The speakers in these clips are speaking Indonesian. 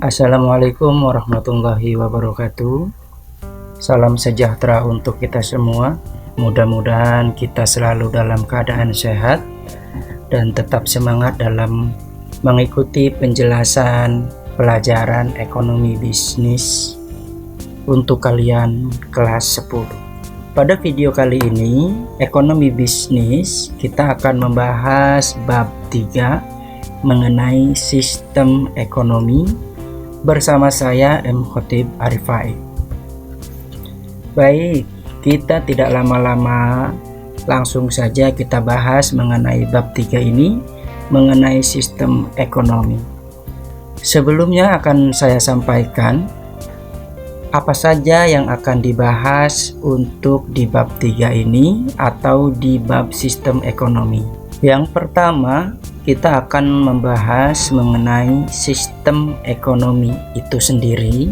Assalamualaikum warahmatullahi wabarakatuh. Salam sejahtera untuk kita semua. Mudah-mudahan kita selalu dalam keadaan sehat dan tetap semangat dalam mengikuti penjelasan pelajaran ekonomi bisnis untuk kalian kelas 10. Pada video kali ini, ekonomi bisnis, kita akan membahas bab 3 mengenai sistem ekonomi bersama saya M. Khotib Arifai. Baik, kita tidak lama-lama, langsung saja kita bahas mengenai bab 3 ini, mengenai sistem ekonomi. Sebelumnya akan saya sampaikan apa saja yang akan dibahas untuk di bab 3 ini atau di bab sistem ekonomi. Yang pertama, kita akan membahas mengenai sistem ekonomi itu sendiri,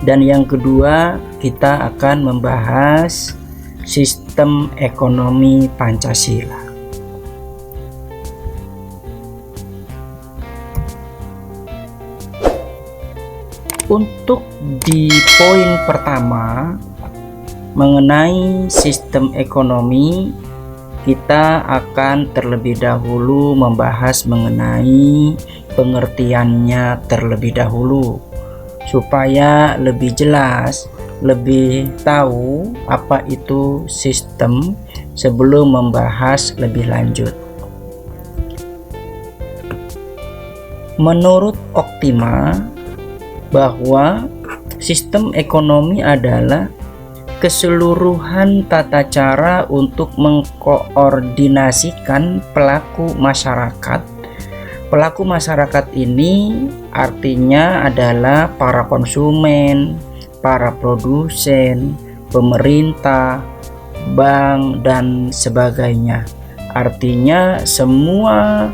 dan yang kedua kita akan membahas sistem ekonomi Pancasila. Untuk di poin pertama mengenai sistem ekonomi, kita akan terlebih dahulu membahas mengenai pengertiannya terlebih dahulu supaya lebih jelas, lebih tahu apa itu sistem sebelum membahas lebih lanjut. Menurut Optima, bahwa sistem ekonomi adalah keseluruhan tata cara untuk mengkoordinasikan pelaku masyarakat. Pelaku masyarakat ini artinya adalah para konsumen, para produsen, pemerintah, bank, dan sebagainya. Artinya semua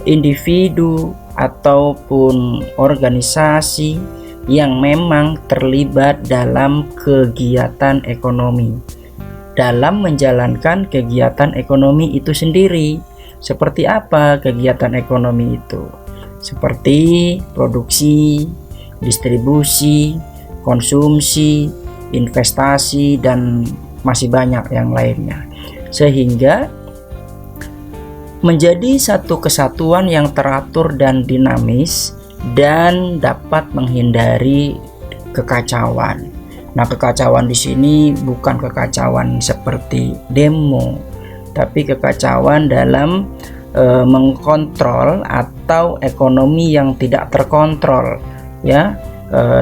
individu ataupun organisasi yang memang terlibat dalam kegiatan ekonomi, dalam menjalankan kegiatan ekonomi itu sendiri. Seperti apa kegiatan ekonomi itu? Seperti produksi, distribusi, konsumsi, investasi, dan masih banyak yang lainnya, sehingga menjadi satu kesatuan yang teratur dan dinamis dan dapat menghindari kekacauan. Nah, kekacauan di sini bukan kekacauan seperti demo, tapi kekacauan dalam mengkontrol atau ekonomi yang tidak terkontrol, ya,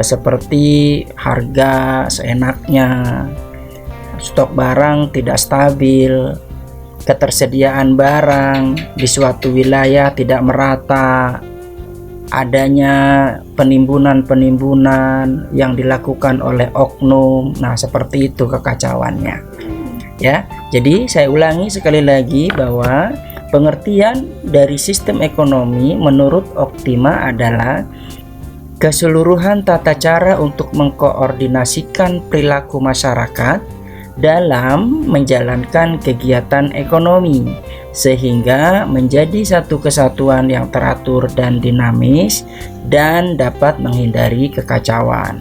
seperti harga seenaknya, stok barang tidak stabil, ketersediaan barang di suatu wilayah tidak merata, adanya penimbunan yang dilakukan oleh oknum. Nah, seperti itu kekacauannya, ya. Jadi saya ulangi sekali lagi bahwa pengertian dari sistem ekonomi menurut Optima adalah keseluruhan tata cara untuk mengkoordinasikan perilaku masyarakat dalam menjalankan kegiatan ekonomi sehingga menjadi satu kesatuan yang teratur dan dinamis dan dapat menghindari kekacauan.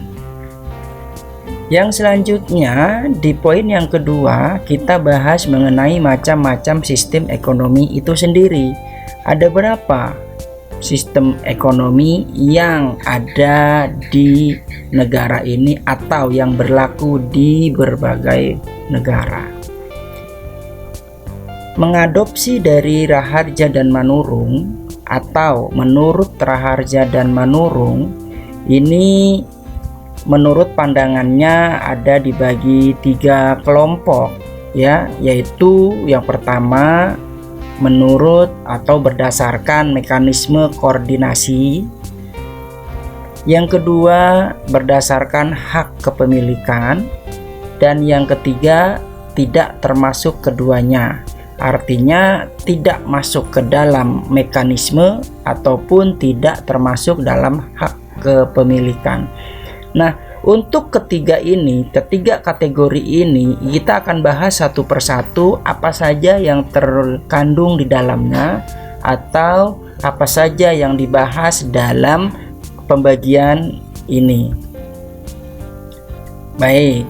Yang selanjutnya, di poin yang kedua kita bahas mengenai macam-macam sistem ekonomi itu sendiri. Ada berapa sistem ekonomi yang ada di negara ini atau yang berlaku di berbagai negara? Mengadopsi dari Raharja dan Manurung, atau menurut Raharja dan Manurung, ini menurut pandangannya ada dibagi 3 kelompok, ya, yaitu yang pertama menurut atau berdasarkan mekanisme koordinasi, yang kedua berdasarkan hak kepemilikan, dan yang ketiga tidak termasuk keduanya, artinya tidak masuk ke dalam mekanisme ataupun tidak termasuk dalam hak kepemilikan. Nah, untuk ketiga kategori ini kita akan bahas satu persatu apa saja yang terkandung di dalamnya atau apa saja yang dibahas dalam pembagian ini. Baik,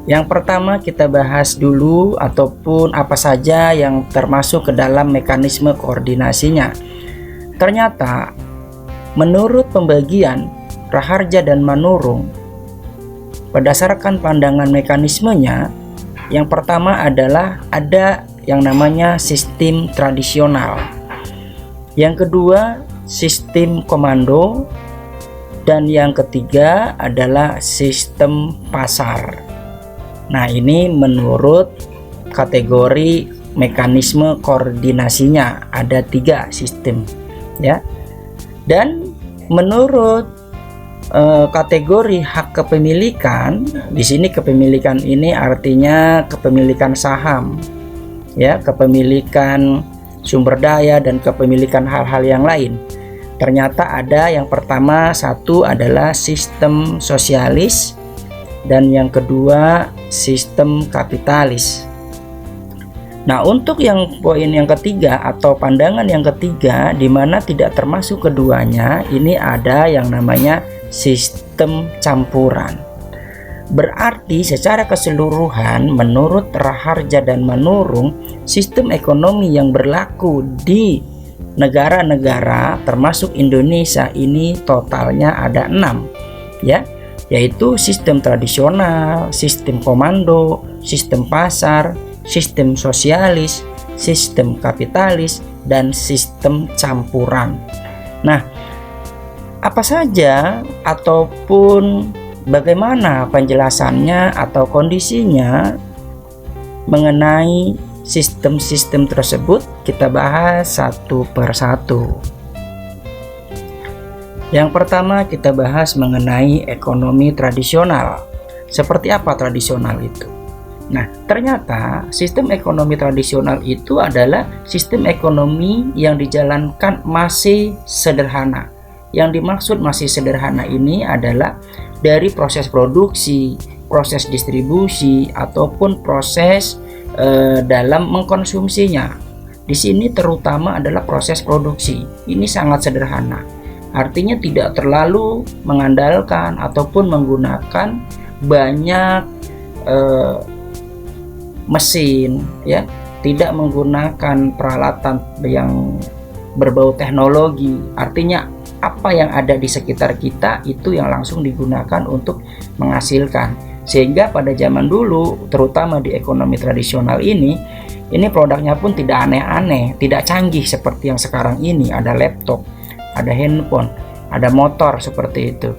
yang pertama kita bahas dulu ataupun apa saja yang termasuk ke dalam mekanisme koordinasinya. Ternyata menurut pembagian Raharja dan Manurung, berdasarkan pandangan mekanismenya, yang pertama adalah ada yang namanya sistem tradisional, yang kedua sistem komando, dan yang ketiga adalah sistem pasar. Nah, ini menurut kategori mekanisme koordinasinya ada 3 sistem, ya. Dan menurut kategori hak kepemilikan, di sini kepemilikan ini artinya kepemilikan saham, ya, kepemilikan sumber daya dan kepemilikan hal-hal yang lain. Ternyata ada yang pertama, satu adalah sistem sosialis, dan yang kedua sistem kapitalis. Nah, untuk yang poin yang ketiga atau pandangan yang ketiga, di mana tidak termasuk keduanya, ini ada yang namanya sistem campuran. Berarti secara keseluruhan menurut Raharja dan Manurung, sistem ekonomi yang berlaku di negara-negara termasuk Indonesia ini totalnya ada 6, ya, yaitu sistem tradisional, sistem komando, sistem pasar, sistem sosialis, sistem kapitalis, dan sistem campuran. Nah, apa saja ataupun bagaimana penjelasannya atau kondisinya mengenai sistem-sistem tersebut, kita bahas satu per satu. Yang pertama kita bahas mengenai ekonomi tradisional. Seperti apa tradisional itu? Nah, ternyata sistem ekonomi tradisional itu adalah sistem ekonomi yang dijalankan masih sederhana. Yang dimaksud masih sederhana ini adalah dari proses produksi, proses distribusi, ataupun proses dalam mengkonsumsinya. Di sini terutama adalah proses produksi. Ini sangat sederhana. Artinya tidak terlalu mengandalkan ataupun menggunakan banyak mesin, ya, tidak menggunakan peralatan yang berbau teknologi. Artinya apa yang ada di sekitar kita itu yang langsung digunakan untuk menghasilkan. Sehingga pada zaman dulu, terutama di ekonomi tradisional ini produknya pun tidak aneh-aneh, tidak canggih seperti yang sekarang ini. Ada laptop, ada handphone, ada motor seperti itu,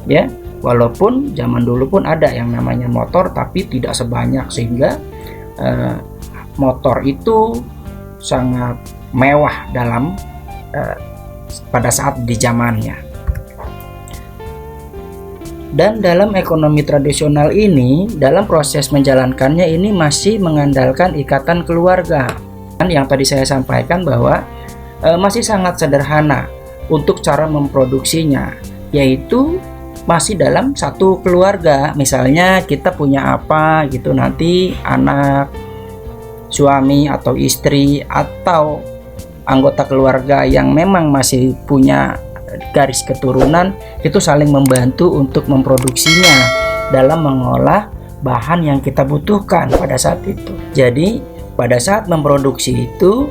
ya. Walaupun zaman dulu pun ada yang namanya motor, tapi tidak sebanyak, sehingga motor itu sangat mewah dalam pada saat di zamannya. Dan dalam ekonomi tradisional ini, dalam proses menjalankannya ini masih mengandalkan ikatan keluarga. Dan yang tadi saya sampaikan bahwa masih sangat sederhana untuk cara memproduksinya, yaitu masih dalam satu keluarga. Misalnya kita punya apa gitu, nanti anak, suami atau istri atau anggota keluarga yang memang masih punya garis keturunan itu saling membantu untuk memproduksinya dalam mengolah bahan yang kita butuhkan pada saat itu. Jadi pada saat memproduksi itu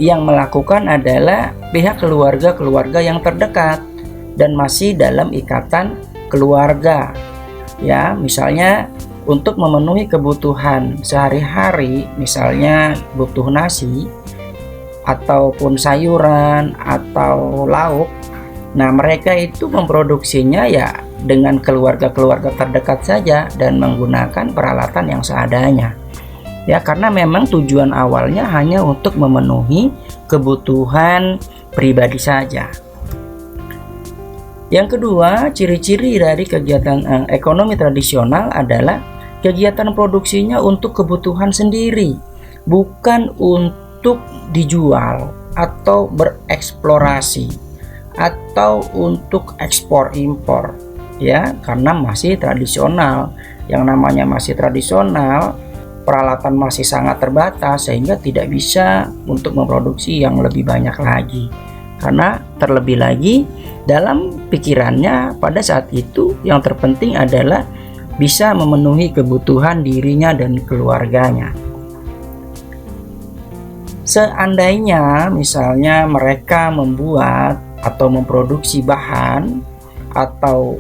yang melakukan adalah pihak keluarga yang terdekat dan masih dalam ikatan keluarga, ya. Misalnya untuk memenuhi kebutuhan sehari-hari, misalnya butuh nasi ataupun sayuran atau lauk, nah mereka itu memproduksinya ya dengan keluarga terdekat saja dan menggunakan peralatan yang seadanya, ya, karena memang tujuan awalnya hanya untuk memenuhi kebutuhan pribadi saja. Yang kedua, ciri-ciri dari kegiatan ekonomi tradisional adalah kegiatan produksinya untuk kebutuhan sendiri, bukan untuk dijual atau bereksplorasi atau untuk ekspor impor, ya, karena masih tradisional. Yang namanya masih tradisional, peralatan masih sangat terbatas sehingga tidak bisa untuk memproduksi yang lebih banyak lagi. Karena terlebih lagi dalam pikirannya pada saat itu yang terpenting adalah bisa memenuhi kebutuhan dirinya dan keluarganya. Seandainya misalnya mereka membuat atau memproduksi bahan atau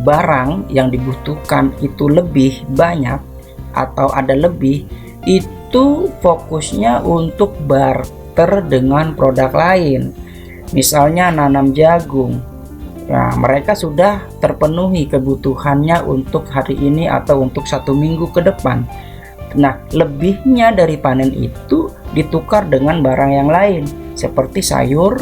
barang yang dibutuhkan itu lebih banyak atau ada lebih, itu fokusnya untuk barter dengan produk lain. Misalnya nanam jagung, nah mereka sudah terpenuhi kebutuhannya untuk hari ini atau untuk 1 minggu ke depan. Nah, lebihnya dari panen itu ditukar dengan barang yang lain seperti sayur,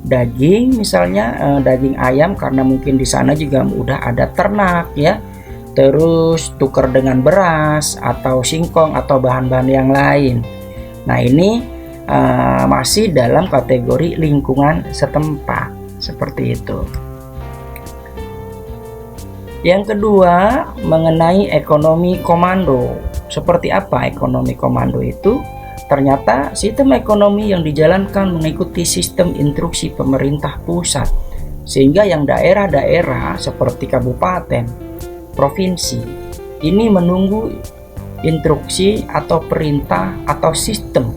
daging, misalnya daging ayam karena mungkin di sana juga udah ada ternak ya. Terus tukar dengan beras atau singkong atau bahan-bahan yang lain. Nah, ini masih dalam kategori lingkungan setempat seperti itu. Yang kedua, mengenai ekonomi komando. Seperti apa ekonomi komando itu? Ternyata sistem ekonomi yang dijalankan mengikuti sistem instruksi pemerintah pusat, sehingga yang daerah-daerah seperti kabupaten, provinsi ini menunggu instruksi atau perintah atau sistem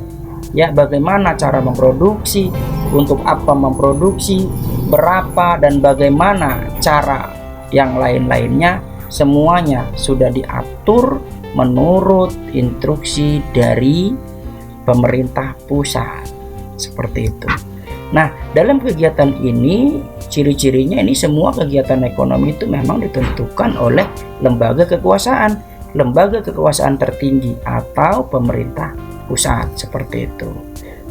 ya, bagaimana cara memproduksi, untuk apa memproduksi, berapa, dan bagaimana cara yang lain-lainnya, semuanya sudah diatur menurut instruksi dari pemerintah pusat seperti itu. Nah, dalam kegiatan ini ciri-cirinya ini semua kegiatan ekonomi itu memang ditentukan oleh lembaga kekuasaan tertinggi atau pemerintah pusat seperti itu.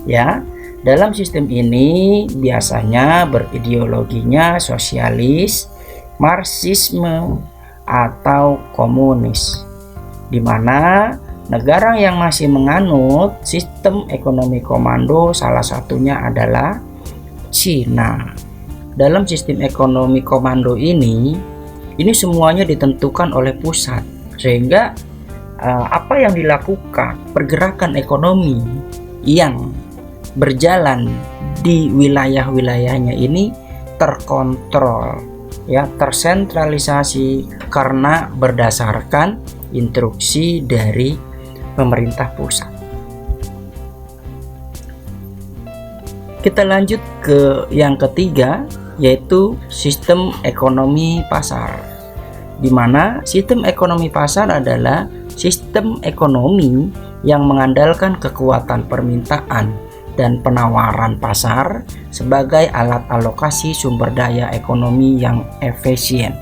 Ya, dalam sistem ini biasanya berideologinya sosialis, marxisme atau komunis, di mana negara yang masih menganut sistem ekonomi komando salah satunya adalah Cina. Dalam sistem ekonomi komando ini semuanya ditentukan oleh pusat, sehingga apa yang dilakukan, pergerakan ekonomi yang berjalan di wilayah-wilayahnya ini terkontrol ya, tersentralisasi karena berdasarkan instruksi dari pemerintah pusat. Kita lanjut ke yang ketiga, yaitu sistem ekonomi pasar, di mana sistem ekonomi pasar adalah sistem ekonomi yang mengandalkan kekuatan permintaan dan penawaran pasar sebagai alat alokasi sumber daya ekonomi yang efisien.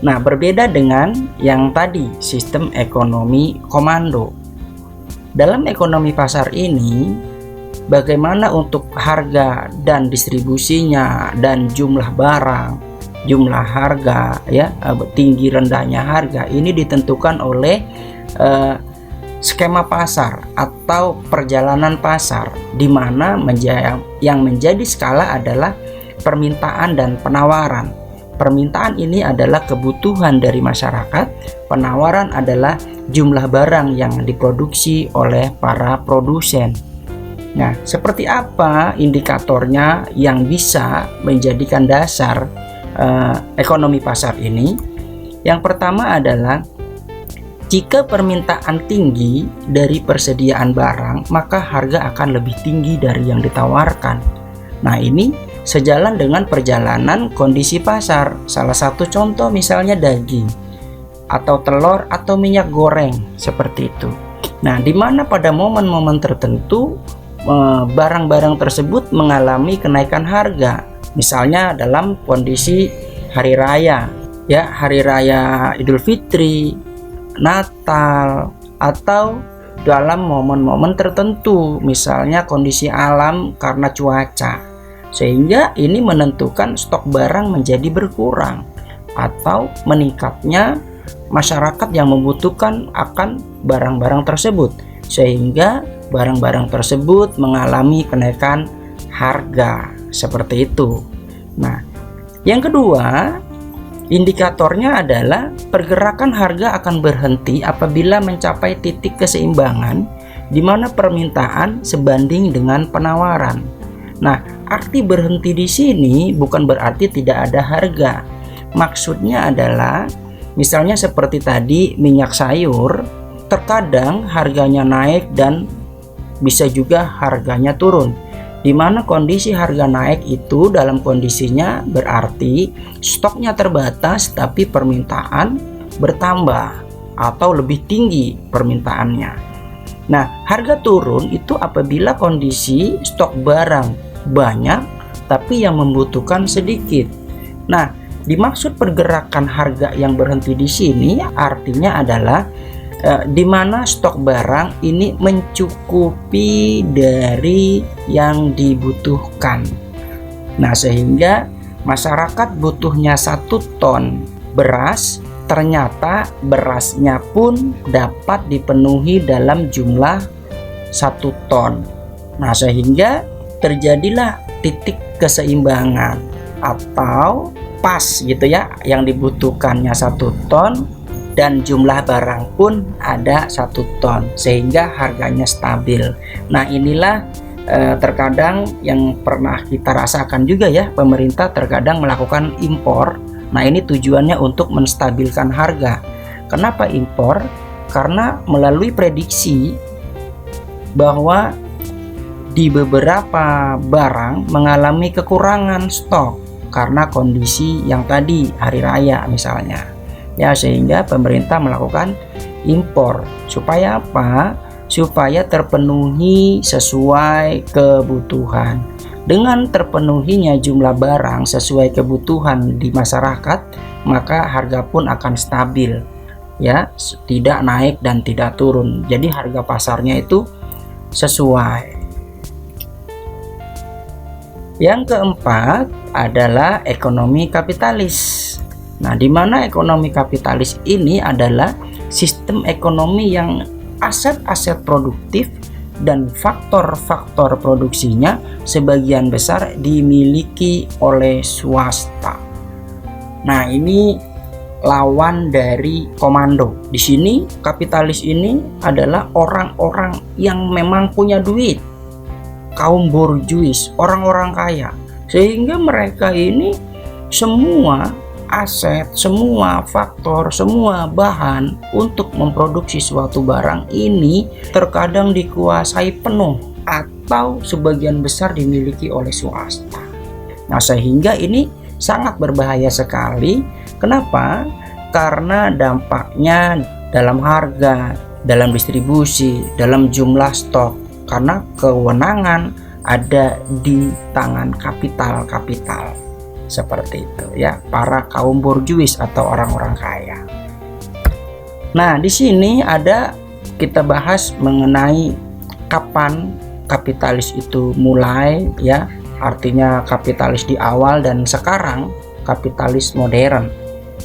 Nah, berbeda dengan yang tadi, sistem ekonomi komando. Dalam ekonomi pasar ini, bagaimana untuk harga dan distribusinya dan jumlah barang, jumlah harga ya, tinggi rendahnya harga ini ditentukan oleh skema pasar atau perjalanan pasar, di mana yang menjadi skala adalah permintaan dan penawaran. Permintaan ini adalah kebutuhan dari masyarakat, penawaran adalah jumlah barang yang diproduksi oleh para produsen. Nah, seperti apa indikatornya yang bisa menjadikan dasar ekonomi pasar ini? Yang pertama adalah jika permintaan tinggi dari persediaan barang, maka harga akan lebih tinggi dari yang ditawarkan. Nah, ini sejalan dengan perjalanan kondisi pasar. Salah satu contoh misalnya daging atau telur atau minyak goreng seperti itu. Nah, di mana pada momen-momen tertentu barang-barang tersebut mengalami kenaikan harga. Misalnya dalam kondisi hari raya, ya, hari raya Idul Fitri, Natal, atau dalam momen-momen tertentu, misalnya kondisi alam karena cuaca, sehingga ini menentukan stok barang menjadi berkurang atau meningkatnya masyarakat yang membutuhkan akan barang-barang tersebut, sehingga barang-barang tersebut mengalami kenaikan harga seperti itu. Nah, yang kedua, indikatornya adalah pergerakan harga akan berhenti apabila mencapai titik keseimbangan di mana permintaan sebanding dengan penawaran. Nah, arti berhenti di sini bukan berarti tidak ada harga. Maksudnya adalah misalnya seperti tadi minyak sayur, terkadang harganya naik dan bisa juga harganya turun. Di mana kondisi harga naik itu dalam kondisinya berarti stoknya terbatas tapi permintaan bertambah atau lebih tinggi permintaannya. Nah, harga turun itu apabila kondisi stok barang banyak tapi yang membutuhkan sedikit. Nah, dimaksud pergerakan harga yang berhenti di sini artinya adalah di mana stok barang ini mencukupi dari yang dibutuhkan. Nah, sehingga masyarakat butuhnya 1 ton beras, ternyata berasnya pun dapat dipenuhi dalam jumlah 1 ton. Nah, sehingga terjadilah titik keseimbangan atau pas gitu ya, yang dibutuhkannya 1 ton dan jumlah barang pun ada 1 ton sehingga harganya stabil. Nah, inilah terkadang yang pernah kita rasakan juga ya, pemerintah terkadang melakukan impor. Nah, ini tujuannya untuk menstabilkan harga. Kenapa impor? Karena melalui prediksi bahwa di beberapa barang mengalami kekurangan stok karena kondisi yang tadi hari raya misalnya ya, sehingga pemerintah melakukan impor. Supaya apa? Supaya terpenuhi sesuai kebutuhan. Dengan terpenuhinya jumlah barang sesuai kebutuhan di masyarakat, maka harga pun akan stabil ya, tidak naik dan tidak turun. Jadi harga pasarnya itu sesuai. Yang keempat adalah ekonomi kapitalis. Nah, di mana ekonomi kapitalis ini adalah sistem ekonomi yang aset-aset produktif dan faktor-faktor produksinya sebagian besar dimiliki oleh swasta. Nah, ini lawan dari komando. Di sini kapitalis ini adalah orang-orang yang memang punya duit, kaum borjuis, orang-orang kaya, sehingga mereka ini semua aset, semua faktor, semua bahan untuk memproduksi suatu barang ini terkadang dikuasai penuh atau sebagian besar dimiliki oleh swasta. Nah, sehingga ini sangat berbahaya sekali. Kenapa? Karena dampaknya dalam harga, dalam distribusi, dalam jumlah stok. Karena kewenangan ada di tangan kapital seperti itu ya, para kaum borjuis atau orang-orang kaya. Nah, di sini ada kita bahas mengenai kapan kapitalis itu mulai ya, artinya kapitalis di awal dan sekarang kapitalis modern.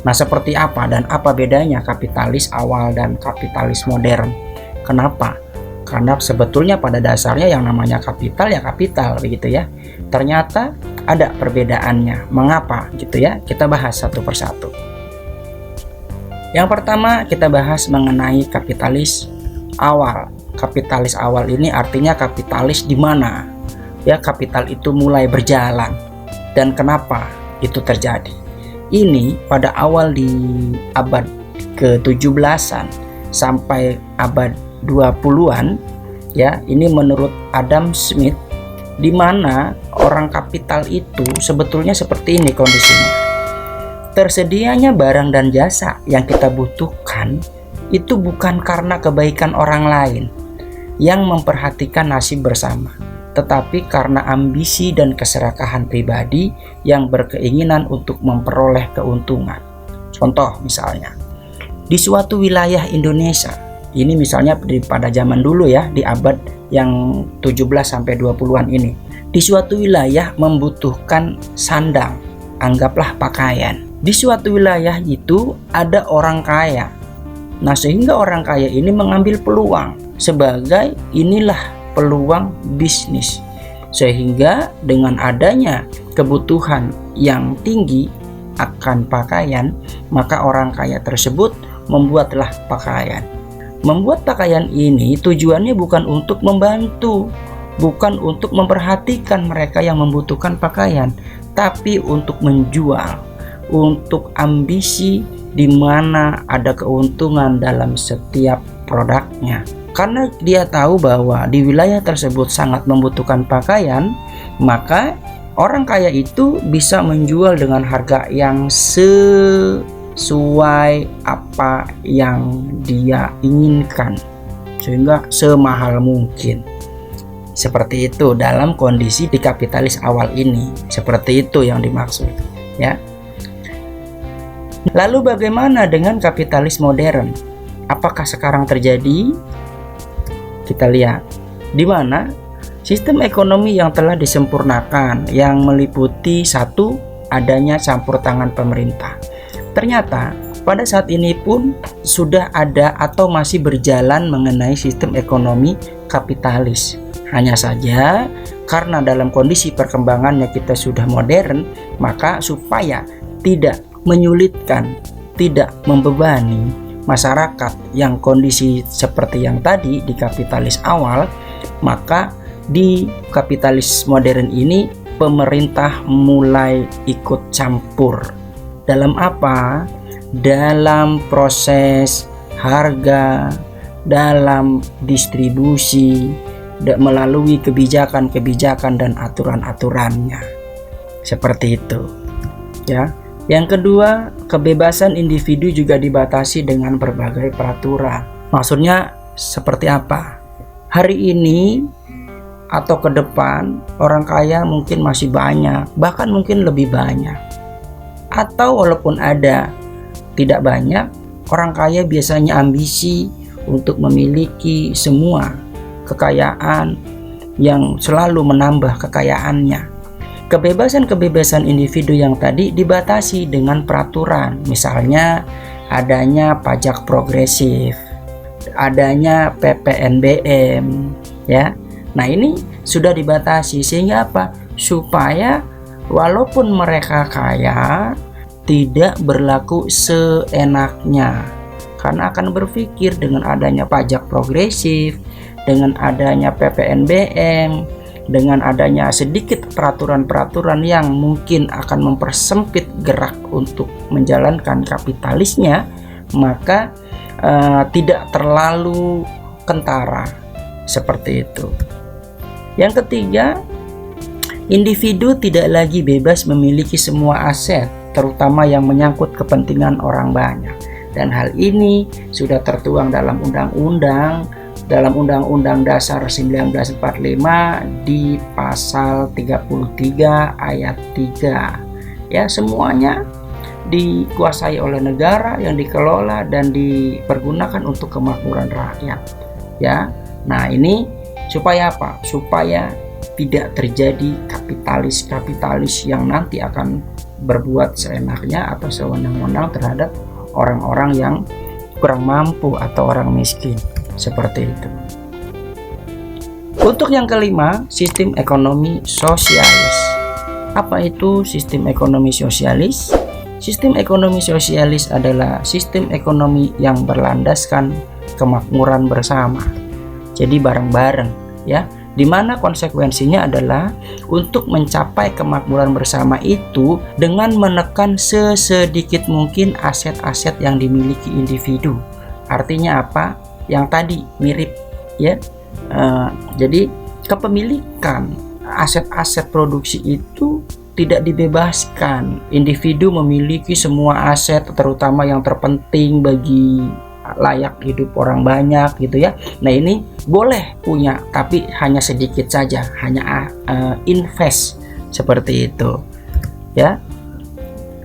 Nah, seperti apa dan apa bedanya kapitalis awal dan kapitalis modern? Kenapa? Karena sebetulnya pada dasarnya yang namanya kapital ya kapital begitu ya. Ternyata ada perbedaannya. Mengapa gitu ya? Kita bahas satu persatu. Yang pertama kita bahas mengenai kapitalis awal. Kapitalis awal ini artinya kapitalis di mana ya kapital itu mulai berjalan dan kenapa itu terjadi. Ini pada awal di abad ke-17-an sampai abad 20-an ya, ini menurut Adam Smith, di mana orang kapital itu sebetulnya seperti ini kondisinya. Tersedianya barang dan jasa yang kita butuhkan itu bukan karena kebaikan orang lain yang memperhatikan nasib bersama, tetapi karena ambisi dan keserakahan pribadi yang berkeinginan untuk memperoleh keuntungan. Contoh misalnya, di suatu wilayah Indonesia, ini misalnya pada zaman dulu ya, di abad yang 17 sampai 20-an ini. Di suatu wilayah membutuhkan sandang, anggaplah pakaian. Di suatu wilayah itu ada orang kaya. Nah, sehingga orang kaya ini mengambil peluang sebagai inilah peluang bisnis. Sehingga dengan adanya kebutuhan yang tinggi akan pakaian, maka orang kaya tersebut membuatlah pakaian. Membuat pakaian ini tujuannya bukan untuk membantu bukan untuk memperhatikan mereka yang membutuhkan pakaian, tapi untuk menjual, untuk ambisi di mana ada keuntungan dalam setiap produknya. Karena dia tahu bahwa di wilayah tersebut sangat membutuhkan pakaian, maka orang kaya itu bisa menjual dengan harga yang sesuai apa yang dia inginkan, sehingga semahal mungkin. Seperti itu dalam kondisi di kapitalis awal ini. Seperti itu yang dimaksud, ya. Lalu bagaimana dengan kapitalis modern? Apakah sekarang terjadi? Kita lihat di mana sistem ekonomi yang telah disempurnakan, yang meliputi satu, adanya campur tangan pemerintah. Ternyata pada saat ini pun sudah ada atau masih berjalan mengenai sistem ekonomi kapitalis. Hanya saja karena dalam kondisi perkembangannya kita sudah modern, maka supaya tidak menyulitkan, tidak membebani masyarakat yang kondisi seperti yang tadi di kapitalis awal, maka di kapitalis modern ini pemerintah mulai ikut campur. Dalam apa? Dalam proses harga, dalam distribusi, melalui kebijakan-kebijakan dan aturan-aturannya. Seperti itu, ya. Yang kedua, kebebasan individu juga dibatasi dengan berbagai peraturan. Maksudnya seperti apa? Hari ini atau ke depan orang kaya mungkin masih banyak, bahkan mungkin lebih banyak. Atau walaupun ada tidak banyak, orang kaya biasanya ambisi untuk memiliki semua kekayaan yang selalu menambah kekayaannya. Kebebasan-kebebasan individu yang tadi dibatasi dengan peraturan, misalnya adanya pajak progresif, adanya PPNBM, ya. Nah, ini sudah dibatasi sehingga apa? Supaya walaupun mereka kaya tidak berlaku seenaknya, karena akan berpikir dengan adanya pajak progresif, dengan adanya PPNBM, dengan adanya sedikit peraturan-peraturan yang mungkin akan mempersempit gerak untuk menjalankan kapitalisnya, maka tidak terlalu kentara. Seperti itu. Yang ketiga, individu tidak lagi bebas memiliki semua aset, terutama yang menyangkut kepentingan orang banyak. Dan hal ini sudah tertuang dalam Undang-Undang Dasar 1945 di pasal 33 ayat 3. Ya, semuanya dikuasai oleh negara, yang dikelola dan dipergunakan untuk kemakmuran rakyat. Ya. Nah, ini supaya apa? Supaya tidak terjadi kapitalis yang nanti akan berbuat seenaknya atau sewenang-wenang terhadap orang-orang yang kurang mampu atau orang miskin. Seperti itu. Untuk yang kelima, sistem ekonomi sosialis. Apa itu sistem ekonomi sosialis? Sistem ekonomi sosialis adalah sistem ekonomi yang berlandaskan kemakmuran bersama. Jadi bareng-bareng, ya. Di mana konsekuensinya adalah untuk mencapai kemakmuran bersama itu dengan menekan sesedikit mungkin aset-aset yang dimiliki individu. Artinya apa? Yang tadi mirip, ya. Jadi kepemilikan aset-aset produksi itu tidak dibebaskan. Individu memiliki semua aset, terutama yang terpenting bagi layak hidup orang banyak, gitu ya. Nah, ini boleh punya, tapi hanya sedikit saja, hanya invest seperti itu, ya.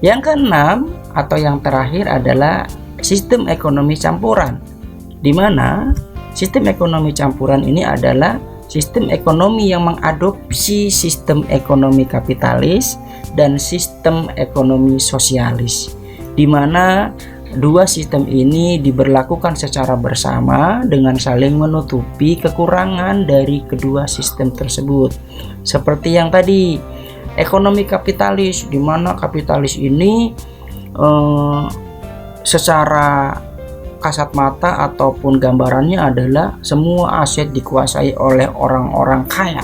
Yang keenam atau yang terakhir adalah sistem ekonomi campuran, di mana sistem ekonomi campuran ini adalah sistem ekonomi yang mengadopsi sistem ekonomi kapitalis dan sistem ekonomi sosialis, di mana dua sistem ini diberlakukan secara bersama dengan saling menutupi kekurangan dari kedua sistem tersebut. Seperti yang tadi, ekonomi kapitalis, di mana kapitalis ini secara kasat mata ataupun gambarannya adalah semua aset dikuasai oleh orang-orang kaya.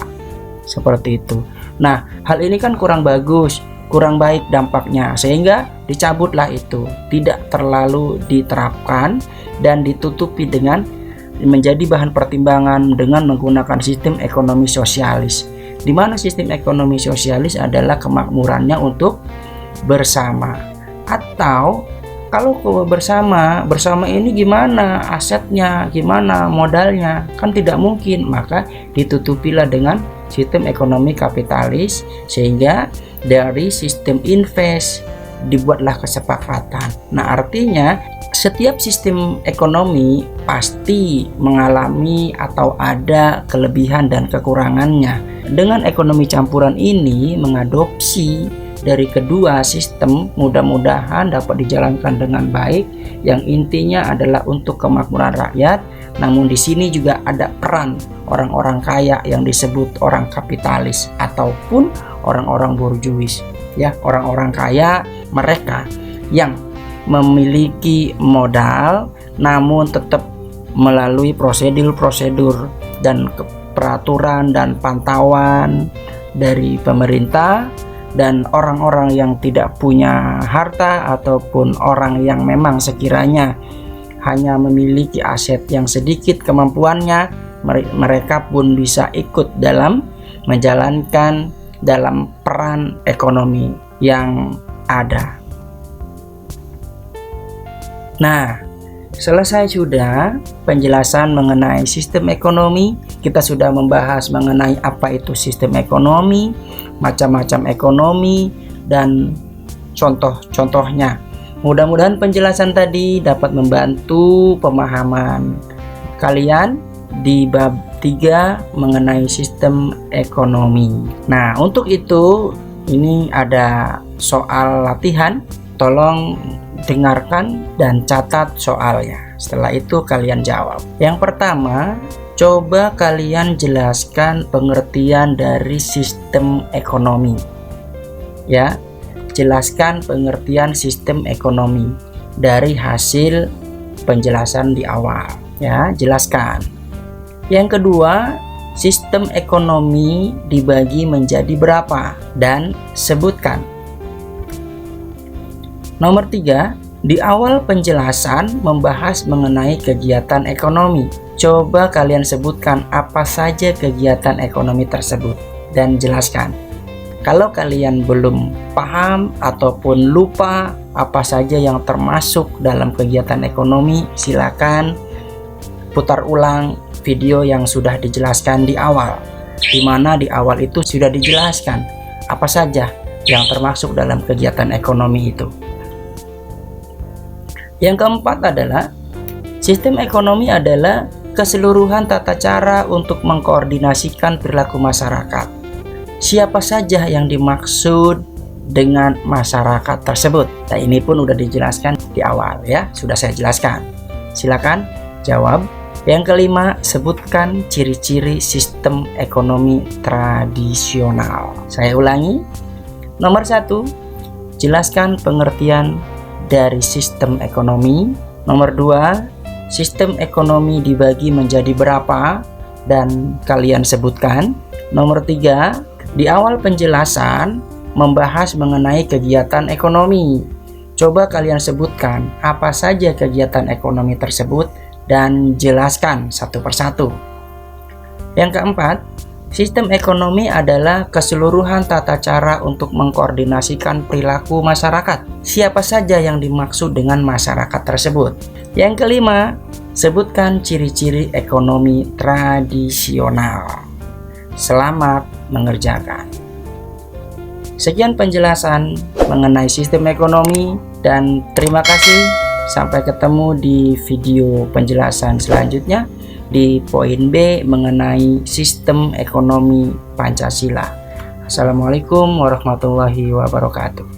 Seperti itu. Nah, hal ini kan kurang bagus, kurang baik dampaknya, sehingga dicabutlah itu, tidak terlalu diterapkan dan ditutupi dengan menjadi bahan pertimbangan dengan menggunakan sistem ekonomi sosialis, di mana sistem ekonomi sosialis adalah kemakmurannya untuk bersama. Atau kalau bersama ini gimana asetnya, gimana modalnya, kan tidak mungkin, maka ditutupilah dengan sistem ekonomi kapitalis, sehingga dari sistem invest dibuatlah kesepakatan. Nah, artinya setiap sistem ekonomi pasti mengalami atau ada kelebihan dan kekurangannya. Dengan ekonomi campuran ini mengadopsi dari kedua sistem, mudah-mudahan dapat dijalankan dengan baik, yang intinya adalah untuk kemakmuran rakyat. Namun di sini juga ada peran orang-orang kaya yang disebut orang kapitalis ataupun orang-orang borjuis, ya. Orang-orang kaya mereka yang memiliki modal namun tetap melalui prosedur-prosedur dan peraturan dan pantauan dari pemerintah, dan orang-orang yang tidak punya harta ataupun orang yang memang sekiranya hanya memiliki aset yang sedikit kemampuannya, mereka pun bisa ikut dalam menjalankan dalam peran ekonomi yang ada. Nah, selesai sudah penjelasan mengenai sistem ekonomi. Kita sudah membahas mengenai apa itu sistem ekonomi, macam-macam ekonomi, dan contoh-contohnya. Mudah-mudahan penjelasan tadi dapat membantu pemahaman kalian di bab 3 mengenai sistem ekonomi. Nah, untuk itu ini ada soal latihan. Tolong dengarkan dan catat soalnya. Setelah itu kalian jawab. Yang pertama, coba kalian jelaskan pengertian dari sistem ekonomi. Ya, jelaskan pengertian sistem ekonomi dari hasil penjelasan di awal. Ya, jelaskan. Yang kedua, sistem ekonomi dibagi menjadi berapa dan sebutkan. Nomor 3, di awal penjelasan membahas mengenai kegiatan ekonomi. Coba kalian sebutkan apa saja kegiatan ekonomi tersebut dan jelaskan. Kalau kalian belum paham ataupun lupa apa saja yang termasuk dalam kegiatan ekonomi, silakan putar ulang video yang sudah dijelaskan di awal, di mana di awal itu sudah dijelaskan apa saja yang termasuk dalam kegiatan ekonomi itu. Yang keempat adalah sistem ekonomi adalah keseluruhan tata cara untuk mengkoordinasikan perilaku masyarakat. Siapa saja yang dimaksud dengan masyarakat tersebut? Nah, ini pun sudah dijelaskan di awal, ya, sudah saya jelaskan. Silakan jawab. Yang kelima, sebutkan ciri-ciri sistem ekonomi tradisional. Saya ulangi. Nomor 1, jelaskan pengertian dari sistem ekonomi. Nomor 2, sistem ekonomi dibagi menjadi berapa dan kalian sebutkan. Nomor 3, di awal penjelasan membahas mengenai kegiatan ekonomi. Coba kalian sebutkan apa saja kegiatan ekonomi tersebut dan jelaskan satu persatu. Yang keempat, sistem ekonomi adalah keseluruhan tata cara untuk mengkoordinasikan perilaku masyarakat. Siapa saja yang dimaksud dengan masyarakat tersebut? Yang kelima, sebutkan ciri-ciri ekonomi tradisional. Selamat mengerjakan. Sekian penjelasan mengenai sistem ekonomi dan terima kasih. Sampai ketemu di video penjelasan selanjutnya di poin B mengenai sistem ekonomi Pancasila. Assalamualaikum warahmatullahi wabarakatuh.